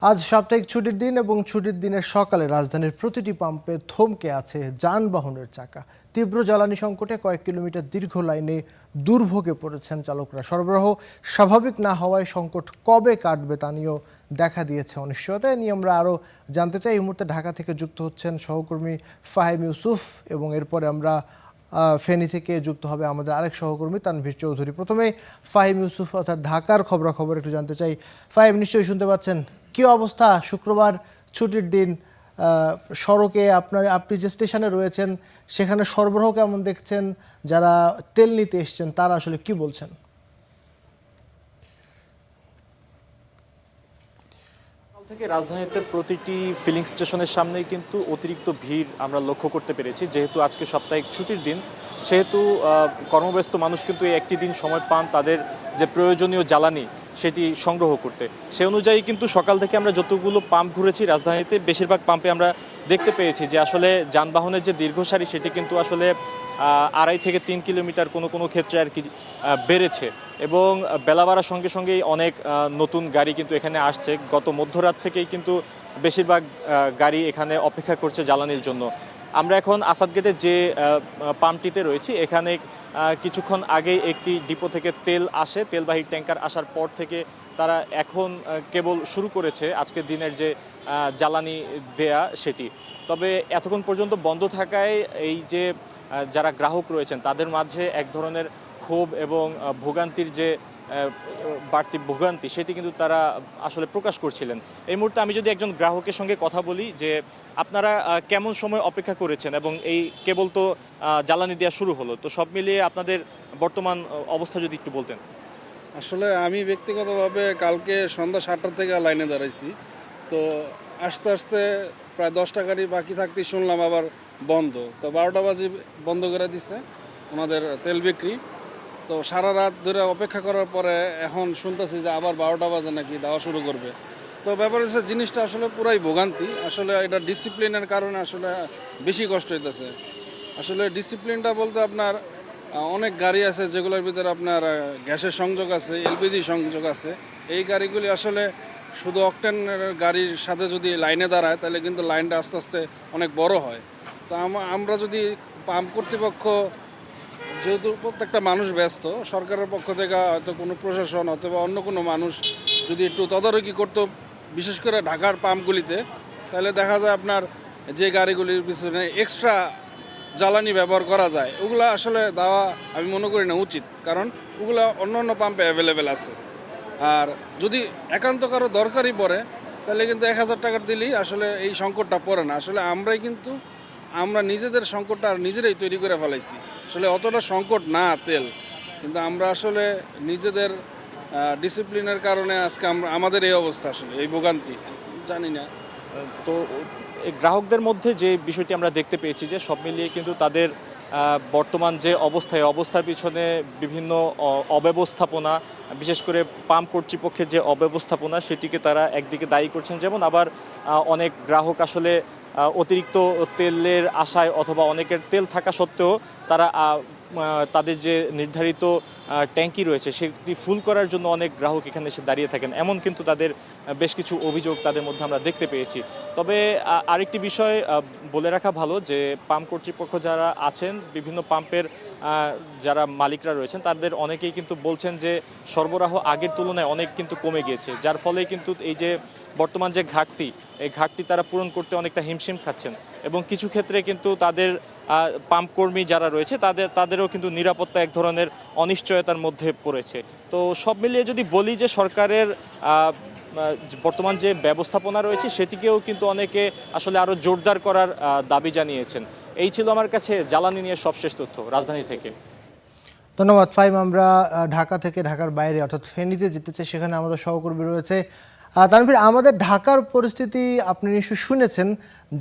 আজ সাপ্তাহিক ছুটির দিন এবং ছুটির দিনের সকালে রাজধানীর প্রতিটি পাম্পে থমকে আছে যানবাহনের চাকা। তীব্র জ্বালানি সংকটে কয়েক কিলোমিটার দীর্ঘ লাইনে দুর্ভোগে পড়েছেন চালকরা। সরবরাহ স্বাভাবিক না হওয়ায় সংকট কবে কাটবে তা নিয়েও দেখা দিয়েছে অনিশ্চয়তা। এ নিয়ে আমরা আরও জানতে চাই। এই মুহূর্তে ঢাকা থেকে যুক্ত হচ্ছেন সহকর্মী ফাহিম ইউসুফ এবং এরপরে আমরা ফেনী থেকে যুক্ত হবে আমাদের আরেক সহকর্মী তানভীর চৌধুরী। প্রথমে ফাহিম ইউসুফ অর্থাৎ ঢাকার খবরাখবর একটু জানতে চাই। ফাহিম, নিশ্চয়ই শুনতে পাচ্ছেন। কি অবস্থা? শুক্রবার ছুটির দিন, সড়কে আপনি যে স্টেশনে রয়েছেন সেখানে সরবরাহ কেমন দেখছেন? যারা তেল নিতে এসছেন তারা আসলে কি বলছেন? থেকে রাজধানীতে প্রতিটি ফিলিং স্টেশনের সামনেই কিন্তু অতিরিক্ত ভিড় আমরা লক্ষ্য করতে পেরেছি। যেহেতু আজকে সাপ্তাহিক ছুটির দিন, সেহেতু কর্মব্যস্ত মানুষ কিন্তু এই একটি দিন সময় পান তাদের যে প্রয়োজনীয় জ্বালানি সেটি সংগ্রহ করতে। সে অনুযায়ী কিন্তু সকাল থেকে আমরা যতগুলো পাম্প ঘুরেছি রাজধানীতে, বেশিরভাগ পাম্পে আমরা দেখতে পেয়েছি যে আসলে যানবাহনের যে দীর্ঘ সারি সেটি কিন্তু আসলে 2.5 থেকে 3 কিলোমিটার কোনো কোনো ক্ষেত্রে আর কি বেড়েছে। এবং বেলা বাড়ার সঙ্গে সঙ্গেই অনেক নতুন গাড়ি কিন্তু এখানে আসছে। গত মধ্যরাত থেকেই কিন্তু বেশিরভাগ গাড়ি এখানে অপেক্ষা করছে জ্বালানির জন্য। আমরা এখন আসাদ গেটের যে পাম্পটিতে রয়েছি, এখানে কিছুক্ষণ আগেই একটি ডিপো থেকে তেল আসে। তেলবাহী ট্যাঙ্কার আসার পর থেকে তারা এখন কেবল শুরু করেছে আজকের দিনের যে জ্বালানি দেয়া সেটি। তবে এতক্ষণ পর্যন্ত বন্ধ থাকায় এই যে যারা গ্রাহক রয়েছেন তাদের মাঝে এক ধরনের ক্ষোভ এবং ভোগান্তির যে বাড়তি ভোগান্তি সেটি কিন্তু তারা আসলে প্রকাশ করছিলেন। এই মুহূর্তে আমি যদি একজন গ্রাহকের সঙ্গে কথা বলি যে আপনারা কেমন সময় অপেক্ষা করেছেন এবং এই কেবল তো জ্বালানি দেওয়া শুরু হলো, তো সব মিলিয়ে আপনাদের বর্তমান অবস্থা যদি একটু বলতেন। আসলে আমি ব্যক্তিগতভাবে কালকে সন্ধ্যা 7টা থেকে লাইনে দাঁড়াইছি। তো আস্তে আস্তে প্রায় 10টা গাড়ি বাকি থাকতেই শুনলাম আবার বন্ধ। তো 12টা বাজে বন্ধ করে দিচ্ছে ওনাদের তেল বিক্রি। তো সারা রাত ধরে অপেক্ষা করার পরে এখন শুনতেছি যে আবার 12টা বাজে নাকি দেওয়া শুরু করবে। তো ব্যাপার হচ্ছে জিনিসটা আসলে পুরাই ভোগান্তি। আসলে এটা ডিসিপ্লিনের কারণে আসলে বেশি কষ্ট হইতেছে। আসলে ডিসিপ্লিনটা বলতে আপনার অনেক গাড়ি আছে যেগুলোর ভিতরে আপনার গ্যাসের সংযোগ আছে, এলপিজি সংযোগ আছে। এই গাড়িগুলি আসলে শুধু অকটেনের গাড়ির সাথে যদি লাইনে দাঁড়ায় তাহলে কিন্তু লাইনটা আস্তে আস্তে অনেক বড় হয়। তো আমরা যদি পাম্প কর্তৃপক্ষ, যেহেতু প্রত্যেকটা মানুষ ব্যস্ত, সরকারের পক্ষ থেকে হয়তো কোনো প্রশাসন অথবা অন্য কোনো মানুষ যদি একটু তদারকি করতো, বিশেষ করে ঢাকার পাম্পগুলিতে, তাহলে দেখা যায় আপনার যে গাড়িগুলির পিছনে এক্সট্রা জ্বালানি ব্যবহার করা যায় ওগুলো আসলে দেওয়া আমি মনে করি না উচিত, কারণ ওগুলো অন্য অন্য পাম্পে অ্যাভেলেবেল আছে। আর যদি একান্ত কারো দরকারই পড়ে তাহলে কিন্তু 1000 টাকা দিলেই আসলে এই সংকটটা পড়ে না। আসলে আমরা নিজেদের সংকটটা আর নিজেরাই তৈরি করে ফেলাইছি। আসলে অতটা সংকট না তেল, কিন্তু আমরা আসলে নিজেদের ডিসিপ্লিনের কারণে আজকে আমাদের এই অবস্থা, আসলে এই ভোগান্তি জানি না। তো এই গ্রাহকদের মধ্যে যে বিষয়টি আমরা দেখতে পেয়েছি যে সব মিলিয়ে কিন্তু তাদের বর্তমান যে অবস্থার পিছনে বিভিন্ন অব্যবস্থাপনা, বিশেষ করে পাম্প কর্তৃপক্ষের যে অব্যবস্থাপনা সেটিকে তারা একদিকে দায়ী করছেন। যেমন আবার অনেক গ্রাহক আসলে অতিরিক্ত তেলের আশায় অথবা অনেকের তেল থাকা সত্ত্বেও তারা তাদের যে নির্ধারিত ট্যাঙ্কি রয়েছে সেটি ফুল করার জন্য অনেক গ্রাহক এখানে এসে দাঁড়িয়ে থাকেন, এমন কিন্তু তাদের বেশ কিছু অভিযোগ তাদের মধ্যে আমরা দেখতে পেয়েছি। তবে আরেকটি বিষয় বলে রাখা ভালো যে পাম্প কর্তৃপক্ষ যারা আছেন, বিভিন্ন পাম্পের যারা মালিকরা রয়েছেন তাদের অনেকেই কিন্তু বলছেন যে সরবরাহ আগের তুলনায় অনেক কিন্তু কমে গিয়েছে, যার ফলে কিন্তু এই যে বর্তমান যে ঘাটতি, এই ঘাটতি তারা পূরণ করতে অনেকটা হিমশিম খাচ্ছেন। এবং কিছু ক্ষেত্রে কিন্তু তাদের পাম্প কর্মী যারা রয়েছে তাদেরও কিন্তু নিরাপত্তা এক ধরনের অনিশ্চয়তার মধ্যে পড়েছে। তো সব মিলিয়ে যদি বলি যে সরকারের বর্তমান যে ব্যবস্থাপনা রয়েছে সেটিকেও কিন্তু অনেকে আসলে আরও জোরদার করার দাবি জানিয়েছেন। এই ছিল আমার কাছে জ্বালানি নিয়ে সবশেষ তথ্য রাজধানী থেকে। ধন্যবাদ ফাহিম। আমরা ঢাকা থেকে ঢাকার বাইরে অর্থাৎ ফেনীতে যেতে চাই, সেখানে আমাদের সহকর্মী রয়েছে তানভীর। আমাদের ঢাকার পরিস্থিতি আপনি নিশ্চয়ই শুনেছেন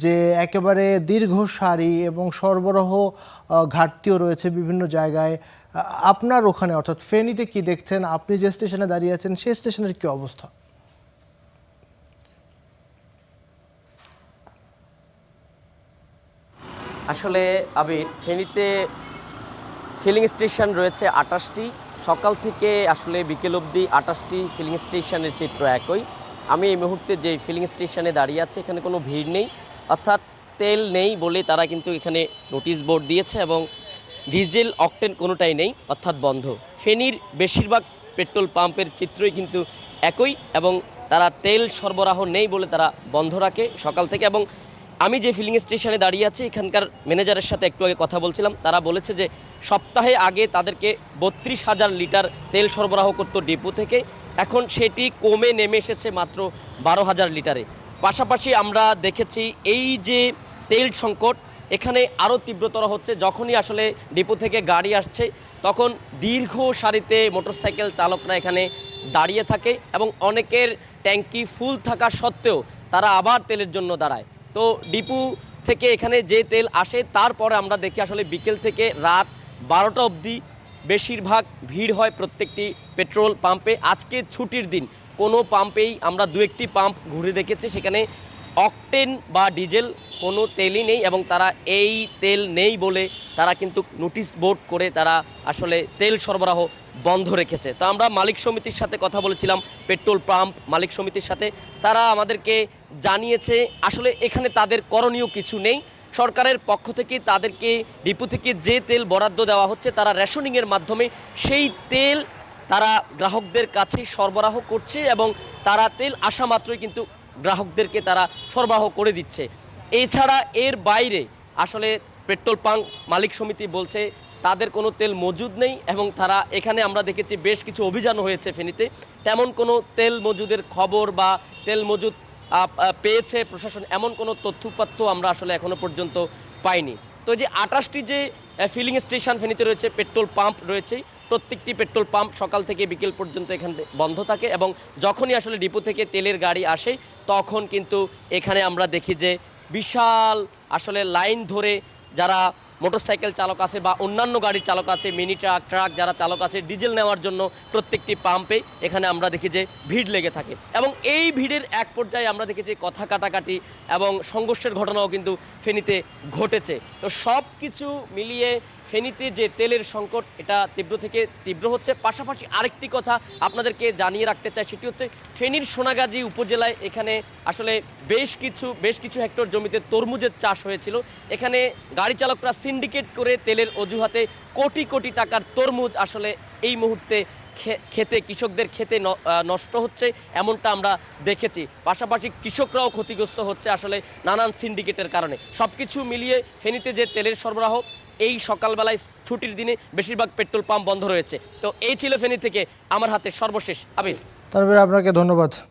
যে একেবারে দীর্ঘ সারি এবং সরবরাহ ঘাটতিও রয়েছে বিভিন্ন জায়গায়। আপনার ওখানে অর্থাৎ ফেনীতে কি দেখছেন? আপনি যে স্টেশনে দাঁড়িয়ে আছেন সেই স্টেশনের কি অবস্থা? আসলে আবির, ফেনীতে ফিলিং স্টেশন রয়েছে 28টি। সকাল থেকে আসলে বিকেল অবধি 28টি ফিলিং স্টেশনের চিত্র একই। আমি এই মুহূর্তে যে ফিলিং স্টেশনে দাঁড়িয়ে আছে এখানে কোনো ভিড় নেই, অর্থাৎ তেল নেই বলে তারা কিন্তু এখানে নোটিশ বোর্ড দিয়েছে এবং ডিজেল অকটেন কোনোটাই নেই, অর্থাৎ বন্ধ। ফেনীর বেশিরভাগ পেট্রোল পাম্পের চিত্রই কিন্তু একই এবং তারা তেল সরবরাহ নেই বলে তারা বন্ধ রাখে সকাল থেকে। এবং আমি যে ফিলিং স্টেশনে দাঁড়িয়ে আছি এখানকার ম্যানেজারের সাথে একটু আগে কথা বলছিলাম, তারা বলেছে যে সপ্তাহে আগে তাদেরকে 32,000 লিটার তেল সরবরাহ করতো ডিপো থেকে, এখন সেটি কমে নেমে এসেছে মাত্র 12,000 লিটারে। পাশাপাশি আমরা দেখেছি এই যে তেল সংকট এখানে আরও তীব্রতর হচ্ছে যখনই আসলে ডিপো থেকে গাড়ি আসছে, তখন দীর্ঘ সারিতে মোটরসাইকেল চালকরা এখানে দাঁড়িয়ে থাকে এবং অনেকের ট্যাঙ্কি ফুল থাকা সত্ত্বেও তারা আবার তেলের জন্য দাঁড়ায়। তো ডিপো থেকে এখানে যে তেল আসে তারপরে আমরা দেখি আসলে বিকেল থেকে রাত 12টা অবধি বেশিরভাগ ভিড় হয় প্রত্যেকটি পেট্রোল পাম্পে। আজকে ছুটির দিন, কোনো পাম্পেই আমরা দু একটি পাম্প ঘুরে দেখেছি সেখানে অকটেন বা ডিজেল কোনো তেলই নেই এবং তারা এই তেল নেই বলে তারা কিন্তু নোটিশ বোর্ড করে তারা আসলে তেল সরবরাহ বন্ধ রেখেছে। তো আমরা মালিক সমিতির সাথে কথা বলেছিলাম, পেট্রোল পাম্প মালিক সমিতির সাথে, তারা আমাদেরকে জানিয়েছে আসলে এখানে তাদের করণীয় কিছু নেই। সরকারের পক্ষ থেকে তাদেরকে ডিপো থেকে যে তেল বরাদ্দ দেওয়া হচ্ছে তারা রেশনিংয়ের মাধ্যমে সেই তেল তারা গ্রাহকদের কাছে সরবরাহ করছে এবং তারা তেল আসা মাত্রই কিন্তু গ্রাহকদেরকে তারা সরবরাহ করে দিচ্ছে। এছাড়া এর বাইরে আসলে পেট্রোল পাম্প মালিক সমিতি বলছে তাদের কোনো তেল মজুদ নেই এবং তারা এখানে আমরা দেখেছি বেশ কিছু অভিযানও হয়েছে ফেনীতে, তেমন কোনো তেল মজুদের খবর বা তেল মজুদ পেয়েছে প্রশাসন এমন কোনো তথ্যপাত্র আমরা আসলে এখনো পর্যন্ত পাইনি। তো যে 28টি যে ফিলিং স্টেশন ফেনীতে রয়েছে, পেট্রোল পাম্প রয়েছে, প্রত্যেকটি পেট্রোল পাম্প সকাল থেকে বিকেল পর্যন্ত এখানে বন্ধ থাকে এবং যখনই আসলে ডিপো থেকে তেলের গাড়ি আসে তখন কিন্তু এখানে আমরা দেখি যে বিশাল আসলে লাইন ধরে যারা মোটরসাইকেল চালক আছে বা অন্যান্য গাড়ির চালক আছে, মিনি ট্রাক যারা চালক আছে ডিজেল নেওয়ার জন্য প্রত্যেকটি পাম্পে এখানে আমরা দেখি যে ভিড় লেগে থাকে এবং এই ভিড়ের এক পর্যায়ে আমরা দেখি যে কথা কাটাকাটি এবং সংঘর্ষের ঘটনাও কিন্তু ফেনীতে ঘটেছে। তো সব কিছু মিলিয়ে ফেনীতে যে তেলের সংকট এটা তীব্র থেকে তীব্র হচ্ছে। পাশাপাশি আরেকটি কথা আপনাদেরকে জানিয়ে রাখতে চাই, সেটি হচ্ছে ফেনীর সোনাগাজী উপজেলায় এখানে আসলে বেশ কিছু হেক্টর জমিতে তরমুজের চাষ হয়েছিল। এখানে গাড়ি চালকরা সিন্ডিকেট করে তেলের অজুহাতে কোটি কোটি টাকার তরমুজ আসলে এই মুহূর্তে খেতে কৃষকদের খেতে নষ্ট হচ্ছে এমনটা আমরা দেখেছি। পাশাপাশি কৃষকরাও ক্ষতিগ্রস্ত হচ্ছে আসলে নানান সিন্ডিকেটের কারণে। সব কিছু মিলিয়ে ফেনীতে যে তেলের সরবরাহ এই সকালবেলায় ছুটির দিনে বেশিরভাগ পেট্রোল পাম্প বন্ধ রয়েছে। তো এই ছিল ফেনী থেকে আমার হাতে সর্বশেষ। আবির, তানভীর আপনাকে ধন্যবাদ।